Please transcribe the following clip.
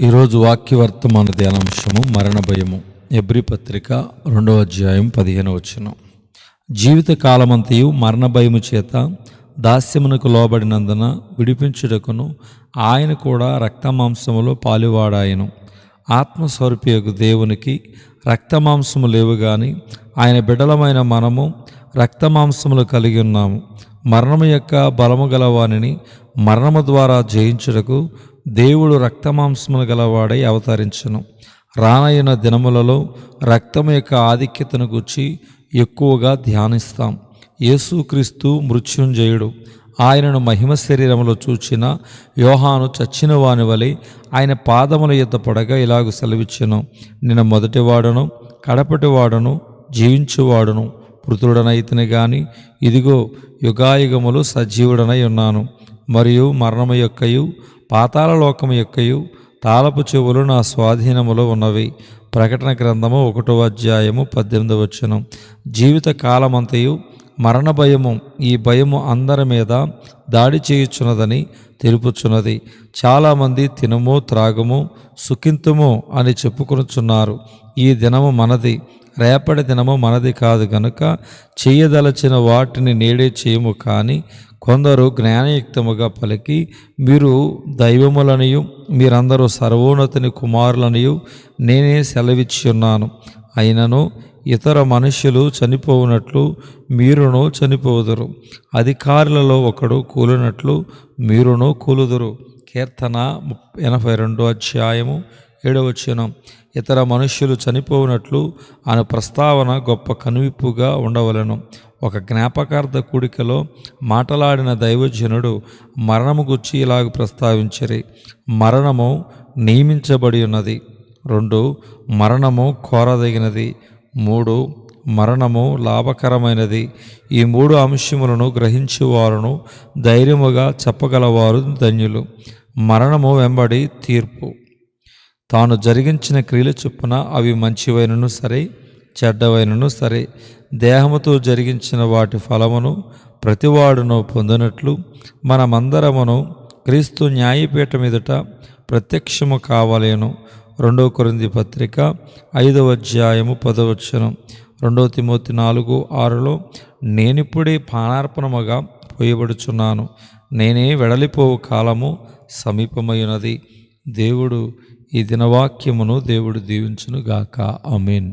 ఈరోజు వాక్యవర్తమాన ధ్యానాంశము మరణ భయము. ఎబ్రీ పత్రిక 2వ అధ్యాయం 15వ వచనం. జీవిత కాలమంతయు మరణ భయము చేత దాస్యమునకు లోబడినందున విడిపించుటకును ఆయన కూడా రక్తమాంసములో పాలువాడాయను. ఆత్మస్వరూపియగు దేవునికి రక్తమాంసము లేవు గాని ఆయన బిడ్డలమైన మనము రక్తమాంసములు కలిగి ఉన్నాము. మరణము యొక్క బలము గల వానిని మరణము ద్వారా జయించుటకు దేవుడు రక్తమాంసములు గలవాడై అవతరించెను. రానయ్యున్న దినములలో రక్తము యొక్క ఆధిక్యతను గూర్చి ఎక్కువగా ధ్యానిస్తాం. యేసుక్రీస్తు మృత్యుంజయుడు. ఆయనను మహిమ శరీరములో చూచిన యోహాను చచ్చిన వాని వలె ఆయన పాదముల యొద్ద పడగా ఇలాగు సెలవిచ్చెను: నేను మొదటివాడను కడపటివాడను జీవించువాడును, మృతుడనైతిని గాని ఇదిగో యుగాయుగములు సజీవుడనై ఉన్నాను, మరియు మరణము యొక్కయు పాతాళ లోకము యొక్కయు తాళపు చెవులు నా స్వాధీనములో ఉన్నవి. ప్రకటన గ్రంథము 1వ అధ్యాయము 18వ వచనం. జీవిత కాలమంతయు మరణ భయము, ఈ భయము అందరి మీద దాడి చేయుచున్నదని తెలుపుచున్నది. చాలామంది తినుము త్రాగుము సుఖింతుము అని చెప్పుకొనుచున్నారు. ఈ దినము మనది, రేపటి దినము మనది కాదు గనుక చేయదలచిన వాటిని నేడే చేయము. కానీ కొందరు జ్ఞానయుక్తముగా పలికి, మీరు దైవములనియు మీరందరూ సర్వోన్నతుని కుమారులనియు నేనే సెలవిచ్చి ఉన్నాను. అయినను ఇతర మనుష్యులు చనిపోవునట్లు మీరును చనిపోదురు, అధికారులలో ఒకడు కూలినట్లు మీరును కూలుదురు. కీర్తన 82వ అధ్యాయము 7వ వచనం. ఇతర మనుష్యులు చనిపోవునట్లు అను ప్రస్తావన గొప్ప కనువిప్పుగా ఉండవలెను. ఒక జ్ఞాపకార్థ కూడికలో మాటలాడిన దైవజనుడు మరణము గురించి ఇలాగ ప్రస్తావించిరి: మరణము నియమించబడి ఉన్నది. 2 మరణము కోరదగినది. 3 మరణము లాభకరమైనది. ఈ 3 అంశములను గ్రహించేవారును ధైర్యముగా చెప్పగలవారు ధన్యులు. మరణము వెంబడి తీర్పు. తాను జరిగించిన క్రియల చొప్పున అవి మంచివైనను సరే చెడ్డవైనను సరే దేహముతో జరిగించిన వాటి ఫలమును ప్రతివాడును పొందినట్లు మనమందరమును క్రీస్తు న్యాయపీఠం ఎదుట ప్రత్యక్షము కావలేను. 2 కొరింథీ పత్రిక 5వ అధ్యాయము 10వ వచనం. 2 తిమోతి 4:6లో నేనిప్పుడే పానార్పణముగా పోయబడుచున్నాను, నేనే వెడలిపోవు కాలము సమీపమైనది. దేవుడు ఈ దినవాక్యమును దేవుడు దీవించునుగాక. ఆమేన్.